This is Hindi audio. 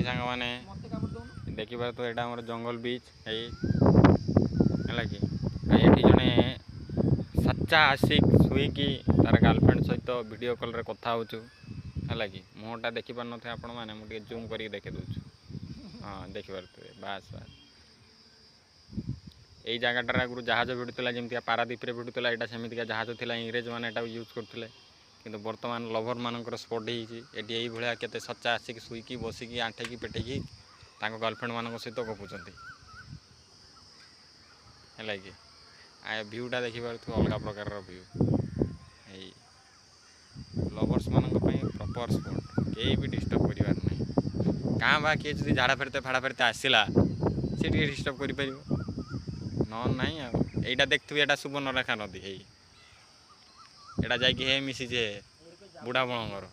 सांग मैंने देखिए तो यहाँ आम जंगल बीच है कि ये जड़े सच्चा आशिक शुईकी तार गर्लफ्रेंड सहित वीडियो कॉल रे कथा होचु है कि मुहटा देखिपार न आपण मैंने मुझे जूम करके देखे दूँ। हाँ देखिपे बास बास यही जगटार आगुरी जहाज भिड़ूला जमी पारादीप भिड़ूला यहाँ सेमतिका जहाज थी इंग्रेज मैंने यहाँ यूज करते कि बर्तमान लभर मानकर स्पॉट ये भाया के सच्चा आसिक शुईकी बसिकी आंठेकी पेटेकी गर्लफ्रेंड मान सहित गपुंट है कि भ्यूटा देखिपु अलग प्रकार भ्यू लवर्स मान प्रॉपर स्पॉट कहीं भी डिस्टर्ब करार ना क्या बा किए जब झाड़ा फेरते फाड़ा फेरते आसला सी डिस्टर्ब कर ना यहाँ देखु यहाँ सुवर्णरेखा नदी है यहाँ जा मिसी बुढ़ा बणंगर